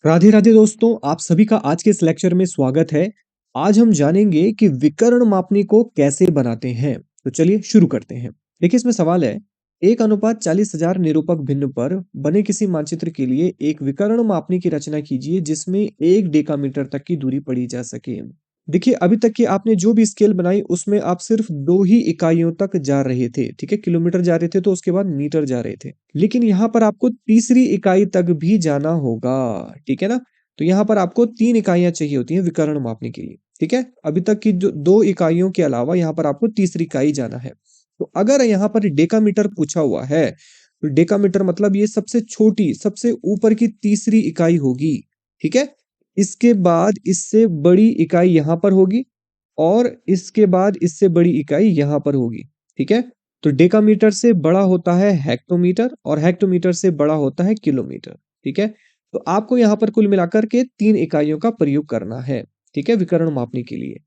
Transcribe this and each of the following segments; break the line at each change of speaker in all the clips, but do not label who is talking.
राधे राधे दोस्तों, आप सभी का आज के इस लेक्चर में स्वागत है। आज हम जानेंगे कि विकर्ण मापनी को कैसे बनाते हैं। तो चलिए शुरू करते हैं। देखिए इसमें सवाल है, 1:40,000 निरूपक भिन्न पर बने किसी मानचित्र के लिए एक विकर्ण मापनी की रचना कीजिए जिसमें 1 डेकामीटर तक की दूरी पढ़ी जा सके। देखिए अभी तक की आपने जो भी स्केल बनाई उसमें आप सिर्फ 2 ही इकाइयों तक जा रहे थे, ठीक है, किलोमीटर जा रहे थे तो उसके बाद मीटर जा रहे थे। लेकिन यहाँ पर आपको तीसरी इकाई तक भी जाना होगा, ठीक है ना। तो यहाँ पर आपको 3 इकाइयां चाहिए होती हैं विकर्ण मापने के लिए, ठीक है। अभी तक की जो 2 इकाइयों के अलावा यहाँ पर आपको तीसरी इकाई जाना है। तो अगर यहाँ पर डेकामीटर पूछा हुआ है तो डेकामीटर मतलब ये सबसे छोटी, सबसे ऊपर की तीसरी इकाई होगी, ठीक है। इसके बाद इससे बड़ी इकाई यहाँ पर होगी और इसके बाद इससे बड़ी इकाई यहाँ पर होगी, ठीक है। तो डेकामीटर से बड़ा होता है हेक्टोमीटर और हेक्टोमीटर से बड़ा होता है किलोमीटर, ठीक है। तो आपको यहाँ पर कुल मिलाकर के 3 इकाइयों का प्रयोग करना है, ठीक है, विकर्ण मापने के लिए।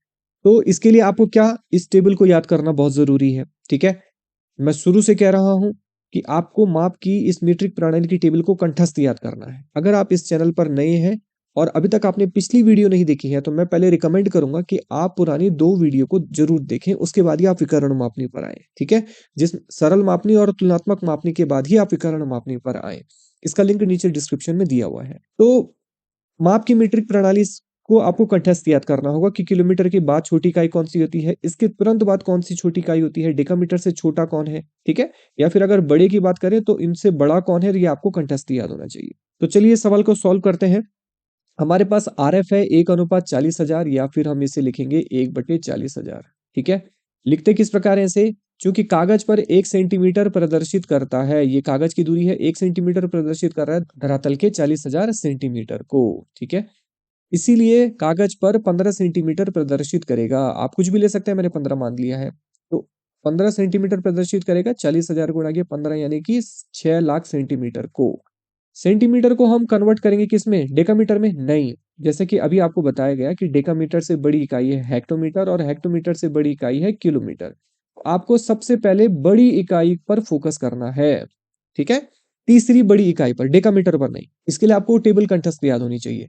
तो इसके लिए आपको क्या, इस टेबल को याद करना बहुत जरूरी है, ठीक है। मैं शुरू से कह रहा हूं कि आपको माप की इस मीट्रिक प्रणाली की टेबल को कंठस्थ याद करना है। अगर आप इस चैनल पर नए हैं और अभी तक आपने पिछली वीडियो नहीं देखी है तो मैं पहले रिकमेंड करूंगा कि आप पुरानी 2 वीडियो को जरूर देखें, उसके बाद ही आप विकर्ण मापनी पर आए, ठीक है। जिस सरल मापनी और तुलनात्मक मापनी के बाद ही आप विकर्ण मापनी पर आए। इसका लिंक नीचे डिस्क्रिप्शन में दिया हुआ है। तो माप की मीट्रिक प्रणाली को आपको कंठस्थ याद करना होगा कि किलोमीटर के बाद छोटी इकाई कौन सी होती है, इसके तुरंत बाद कौन सी छोटी इकाई होती है, डेकामीटर से छोटा कौन है, ठीक है। या फिर अगर बड़े की बात करें तो इनसे बड़ा कौन है, ये आपको कंठस्थ याद होना चाहिए। तो चलिए इस सवाल को सॉल्व करते हैं। हमारे पास आरएफ है 1:40,000 या फिर हम इसे लिखेंगे 1/40,000, ठीक है। लिखते किस प्रकार है इसे, चूंकि कागज पर 1 सेंटीमीटर प्रदर्शित करता है, ये कागज की दूरी है 1 सेंटीमीटर प्रदर्शित कर रहा है धरातल के 40,000 सेंटीमीटर को, ठीक है। इसीलिए कागज पर 15 सेंटीमीटर प्रदर्शित करेगा। आप कुछ भी ले सकते हैं, मैंने 15 मान लिया है। तो 15 सेंटीमीटर प्रदर्शित करेगा, 40,000 गुणा के 15 यानी कि 6 लाख सेंटीमीटर को। सेंटीमीटर को हम कन्वर्ट करेंगे किसमें, डेकामीटर में नहीं। जैसे कि अभी आपको बताया गया कि डेकामीटर से बड़ी इकाई है हेक्टोमीटर और हेक्टोमीटर से बड़ी इकाई है किलोमीटर। आपको सबसे पहले बड़ी इकाई पर फोकस करना है, ठीक है। तीसरी बड़ी इकाई पर, डेकामीटर पर नहीं। इसके लिए आपको टेबल कंठस्थ याद होनी चाहिए।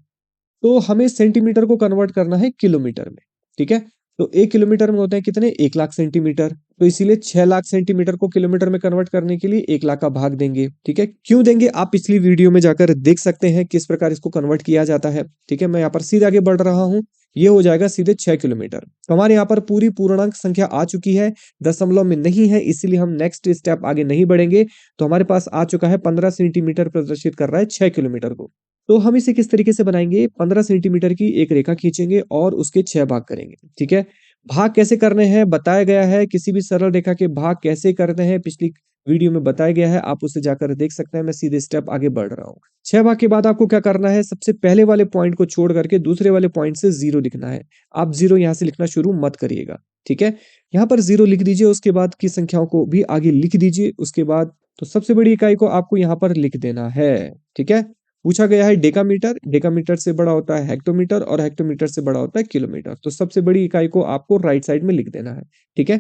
तो हमें सेंटीमीटर को कन्वर्ट करना है किलोमीटर में, ठीक है। तो 1 किलोमीटर में होते हैं कितने, 1 लाख सेंटीमीटर। तो इसीलिए 6 लाख सेंटीमीटर को किलोमीटर में कन्वर्ट करने के लिए 1 लाख का भाग देंगे, ठीक है। क्यों देंगे आप पिछली वीडियो में जाकर देख सकते हैं किस प्रकार इसको कन्वर्ट किया जाता है, ठीक है। मैं यहाँ पर सीधे आगे बढ़ रहा हूँ। ये हो जाएगा सीधे 6 किलोमीटर। तो हमारे यहाँ पर पूरी पूर्णांक संख्या आ चुकी है, दशमलव में नहीं है, इसीलिए हम नेक्स्ट स्टेप आगे नहीं बढ़ेंगे। तो हमारे पास आ चुका है 15 सेंटीमीटर प्रदर्शित कर रहा है 6 किलोमीटर को। तो हम इसे किस तरीके से बनाएंगे, 15 सेंटीमीटर की एक रेखा खींचेंगे और उसके 6 भाग करेंगे, ठीक है। भाग कैसे करने हैं बताया गया है, किसी भी सरल रेखा के भाग कैसे करते हैं पिछली वीडियो में बताया गया है, आप उसे जाकर देख सकते हैं। मैं सीधे स्टेप आगे बढ़ रहा हूँ। 6 भाग के बाद आपको क्या करना है, सबसे पहले वाले पॉइंट को छोड़ करके दूसरे वाले पॉइंट से 0 लिखना है। आप 0 यहाँ से लिखना शुरू मत करिएगा, ठीक है। यहाँ पर 0 लिख दीजिए, उसके बाद की संख्याओं को भी आगे लिख दीजिए। उसके बाद तो सबसे बड़ी इकाई को आपको यहाँ पर लिख देना है, ठीक है। पूछा गया है डेकामीटर, डेकामीटर से बड़ा होता है हेक्टोमीटर और हेक्टोमीटर से बड़ा होता है किलोमीटर। तो सबसे बड़ी इकाई को आपको राइट साइड में लिख देना है, ठीक है।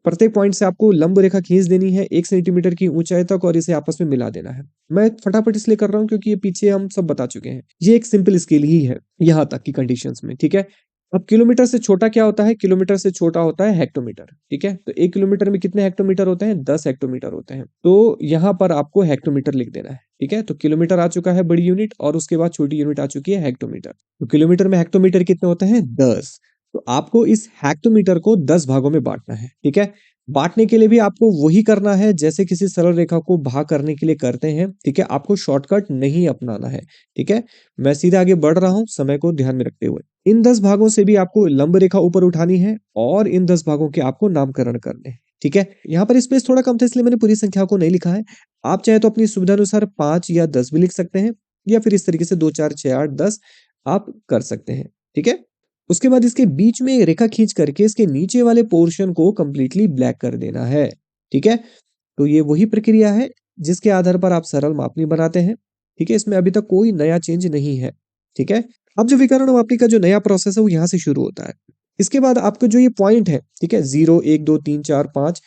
प्रत्येक पॉइंट से आपको लंब रेखा खींच देनी है 1 सेंटीमीटर की ऊंचाई तक और इसे आपस में मिला देना है। मैं फटाफट इसलिए कर रहा हूं क्योंकि ये पीछे हम सब बता चुके हैं। ये एक सिंपल स्केल ही है यहाँ तक की कंडीशंस में, ठीक है। अब किलोमीटर से छोटा क्या होता है, किलोमीटर से छोटा होता है हेक्टोमीटर, ठीक है। तो 1 किलोमीटर में कितने हेक्टोमीटर होते हैं, 10 हेक्टोमीटर होते हैं। तो यहाँ पर आपको हेक्टोमीटर लिख देना है, ठीक है। तो किलोमीटर आ चुका है बड़ी यूनिट और उसके बाद छोटी यूनिट आ चुकी है हेक्टोमीटर। तो किलोमीटर में हेक्टोमीटर कितने होते हैं, 10। तो आपको इस हेक्टोमीटर को 10 भागों में बांटना है, ठीक है। बांटने के लिए भी आपको वही करना है जैसे किसी सरल रेखा को भाग करने के लिए करते हैं, ठीक है। आपको शॉर्टकट नहीं अपनाना है, ठीक है। मैं सीधे आगे बढ़ रहा हूं समय को ध्यान में रखते हुए। इन 10 भागों से भी आपको लंब रेखा ऊपर उठानी है और इन 10 भागों के आपको नामकरण करने हैं, ठीक है। यहाँ पर स्पेस थोड़ा कम था इसलिए मैंने पूरी संख्या को नहीं लिखा है। आप चाहे तो अपनी सुविधा अनुसार 5 या 10 भी लिख सकते हैं या फिर इस तरीके से 2 4 6 8 10 आप कर सकते हैं, ठीक है। उसके बाद इसके बीच में रेखा खींच करके इसके नीचे वाले पोर्शन को कंप्लीटली ब्लैक कर देना है, ठीक है। तो ये वही प्रक्रिया है जिसके आधार पर आप सरल मापनी बनाते हैं, ठीक है। इसमें अभी तक कोई नया चेंज नहीं है, ठीक है। अब जो विकर्ण मापनी का जो नया प्रोसेस है वो यहाँ से शुरू होता है। इसके बाद आपको जो ये पॉइंट है, ठीक है, 0 1 2 3 4 5,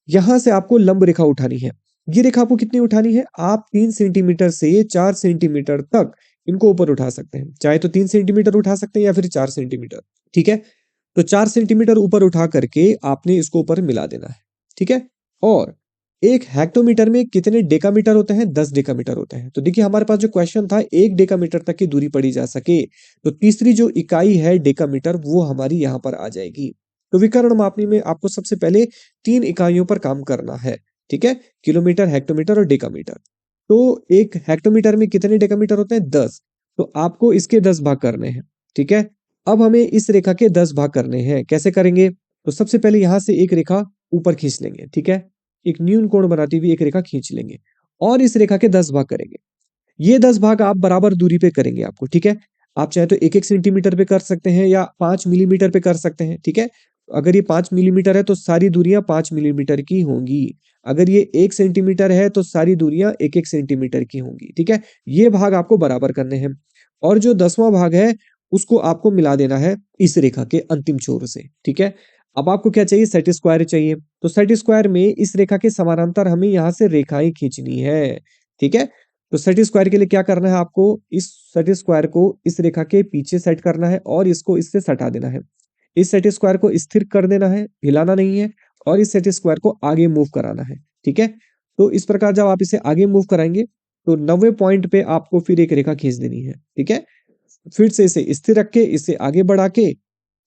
यहाँ से आपको लंब रेखा उठानी है। ये रेखा आपको कितनी उठानी है, आप 3 सेंटीमीटर से 4 सेंटीमीटर तक इनको ऊपर उठा सकते हैं, चाहे तो 3 सेंटीमीटर उठा सकते हैं या फिर 4 सेंटीमीटर, ठीक है। तो 4 सेंटीमीटर ऊपर उठा करके आपने इसको ऊपर मिला देना है, ठीक है। और एक हेक्टोमीटर में कितने डेकामीटर होते हैं? 10 डेकामीटर होते हैं। तो देखिए हमारे पास जो क्वेश्चन था 1 डेकामीटर तक की दूरी पढ़ी जा सके, तो तीसरी जो इकाई है डेकामीटर वो हमारी यहाँ पर आ जाएगी। तो विकर्ण मापनी में आपको सबसे पहले 3 इकाइयों पर काम करना है, ठीक है? किलोमीटर, हेक्टोमीटर और डेकामीटर। तो एक हेक्टोमीटर में कितने डेकामीटर होते हैं? 10। तो आपको इसके 10 भाग करने हैं, ठीक है? अब हमें इस रेखा के 10 भाग करने हैं, कैसे करेंगे? तो सबसे पहले यहाँ से एक रेखा ऊपर खींच लेंगे, ठीक है? एक न्यून कोण बनाती हुई एक रेखा खींच लेंगे और इस रेखा के 10 भाग करेंगे। ये 10 भाग आप बराबर दूरी पे करेंगे आपको, ठीक है? आप चाहे तो 1-1 सेंटीमीटर पे कर सकते हैं या 5 मिलीमीटर पे कर सकते हैं, ठीक है? अगर ये 5 मिलीमीटर है तो सारी दूरियां 5 मिलीमीटर की होंगी। अगर ये 1 सेंटीमीटर है तो सारी दूरियां 1-1 सेंटीमीटर की होंगी, ठीक है? ये भाग आपको बराबर करने हैं और जो 10वां भाग है उसको आपको मिला देना है इस रेखा के अंतिम छोर से, ठीक है? अब आपको क्या चाहिए? सेट स्क्वायर चाहिए। तो सेट स्क्वायर में इस रेखा के समानांतर हमें यहाँ से रेखाएं खींचनी है, ठीक है? तो सेट स्क्वायर के लिए क्या करना है आपको? इस सेट स्क्वायर को इस रेखा के पीछे सेट करना है और इसको इससे सटा देना है। इस सेट स्क्वायर को स्थिर कर देना है, हिलाना नहीं है और इस सेट स्क्वायर को आगे मूव कराना है, ठीक है? तो इस प्रकार जब आप इसे आगे मूव कराएंगे तो 90 पॉइंट पे आपको फिर एक रेखा खींच देनी है, ठीक है? फिर से इसे स्थिर रख के इसे आगे बढ़ा के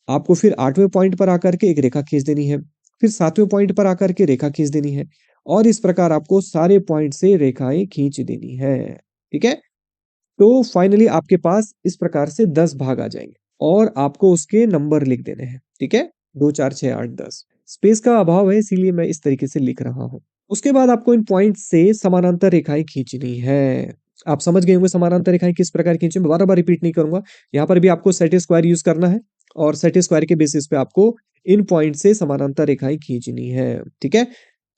आपको फिर 8वें पॉइंट पर आकर के एक रेखा खींच देनी है, फिर 7वें पॉइंट पर आकर के रेखा खींच देनी है और इस प्रकार आपको सारे पॉइंट से रेखाएं खींच देनी है, ठीक है? तो फाइनली आपके पास इस प्रकार से 10 भाग आ जाएंगे और आपको उसके नंबर लिख देने हैं, ठीक है? 2, 4, 6, 8, 10। स्पेस का अभाव है इसीलिए मैं इस तरीके से लिख रहा हूँ। उसके बाद आपको इन पॉइंट से समानांतर रेखाएं खींचनी है। आप समझ गए होंगे समानांतर रेखाएं किस प्रकार खींचे, मैं बार-बार रिपीट नहीं करूंगा। यहाँ पर भी आपको सेट स्क्वायर यूज करना है और सेट स्क्वायर के बेसिस पे आपको इन पॉइंट से समानांतर रेखाएं खींचनी है, ठीक है?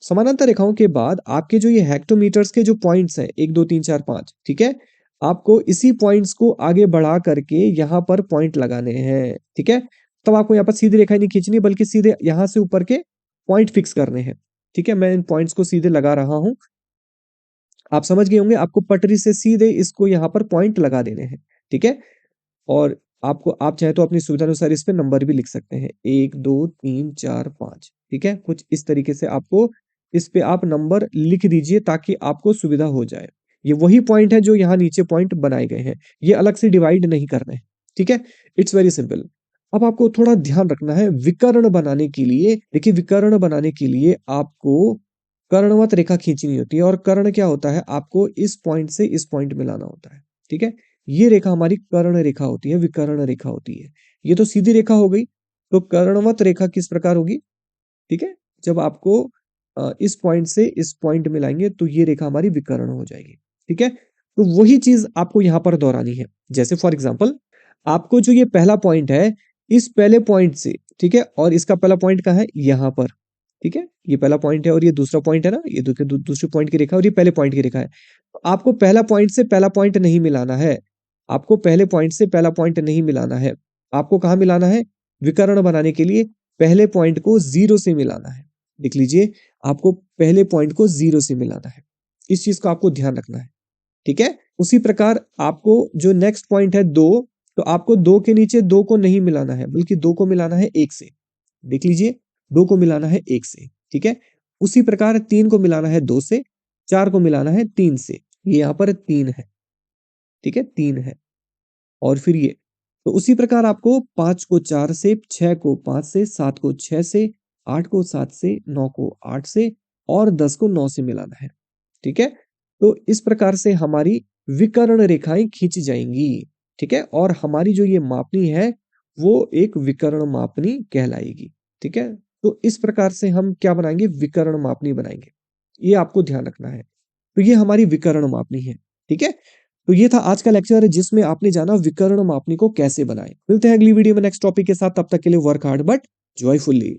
समानांतर रेखाओं के बाद आपके जो ये हेक्टोमीटर्स के जो पॉइंट्स हैं 1, 2, 3, 4, 5, ठीक है? आपको इसी पॉइंट्स को आगे बढ़ा करके यहाँ पर पॉइंट लगाने हैं, ठीक है? तब आपको यहाँ पर सीधी रेखाएं नहीं खींचनी बल्कि सीधे यहाँ से ऊपर के पॉइंट फिक्स करने हैं, ठीक है? मैं इन पॉइंट्स को सीधे लगा रहा हूँ। आप समझ गए होंगे, आपको पटरी से सीधे इसको यहाँ पर पॉइंट लगा देने हैं, ठीक है? और आपको आप चाहे तो अपनी सुविधा अनुसार इस पे नंबर भी लिख सकते हैं 1, 2, 3, 4, 5, ठीक है? कुछ इस तरीके से आपको इस पे आप नंबर लिख दीजिए ताकि आपको सुविधा हो जाए। ये वही पॉइंट है जो यहाँ नीचे पॉइंट बनाए गए हैं, ये अलग से डिवाइड नहीं करने हैं, ठीक है? It's very simple. अब आपको थोड़ा ध्यान रखना है विकर्ण बनाने के लिए, देखिए विकर्ण बनाने के लिए आपको कर्णवत रेखा खींचनी होती है और कर्ण क्या होता है? आपको इस पॉइंट से इस पॉइंट मिलाना होता है, ठीक है? ये रेखा हमारी कर्ण रेखा होती है, विकर्ण रेखा होती है। ये तो सीधी रेखा हो गई, तो कर्णवत रेखा किस प्रकार होगी? ठीक है? जब आपको इस पॉइंट से इस पॉइंट मिलाएँगे तो ये रेखा हमारी विकर्ण हो जाएगी, ठीक है? तो वही चीज़ आपको यहाँ पर दोहरानी है। जैसे फॉर एग्ज़ाम्पल आपको जो ये पहला पॉइंट है, इस पहले पॉइंट से, ठीक है? और इसका पहला पॉइंट कहाँ है? यहाँ पर, ठीक है? ये पहला पॉइंट है और ये दूसरा पॉइंट है ना? ये देखिए दूसरे पॉइंट की रेखा है और ये पहले पॉइंट की रेखा है। तो आपको पहला पॉइंट से पहला पॉइंट नहीं मिलाना है। आपको पहले पॉइंट से पहला पॉइंट नहीं मिलाना है। आपको कहाँ मिलाना है? विकर्ण बनाने के लिए पहले पॉइंट को 0 से मिलाना है। देख लीजिए, आपको पहले पॉइंट को 0 से मिलाना है। इस चीज़ का आपको ध्यान रखना है, ठीक है? उसी प्रकार आपको जो नेक्स्ट पॉइंट है 2, तो आपको 2 के नीचे 2 को नहीं मिलाना है, बल्कि 2 को मिलाना है 1 से। देख लीजिए, 2 को मिलाना है 1 से, ठीक है? उसी प्रकार 3 को मिलाना है 2 से, 4 को मिलाना है 3 से। ये यहाँ पर 3 है, ठीक है? 3 है और फिर ये। तो उसी प्रकार आपको 5 को 4 से, 6 को 5 से, 7 को 6 से, 8 को 7 से, 9 को 8 से और 10 को 9 से मिलाना है, ठीक है? तो इस प्रकार से हमारी विकर्ण रेखाएँ खींची जाएँगी, ठीक है? और हमारी जो ये मापनी है, वो एक विकर्ण मापनी कहलाएगी, ठीक है? तो इस प्रकार से हम क्या बनाएँगे? विकर्ण मापनी बनाएँगे। ये आपको ध्यान रखना है। तो ये हमारी विकर्ण मापनी है, ठीक है? तो ये था आज का लेक्चर जिसमें आपने जाना विकर्ण मापनी को कैसे बनाएँ। मिलते हैं अगली वीडियो में नेक्स्ट टॉपिक के साथ, तब तक के लिए वर्क हार्ड बट जॉयफुली।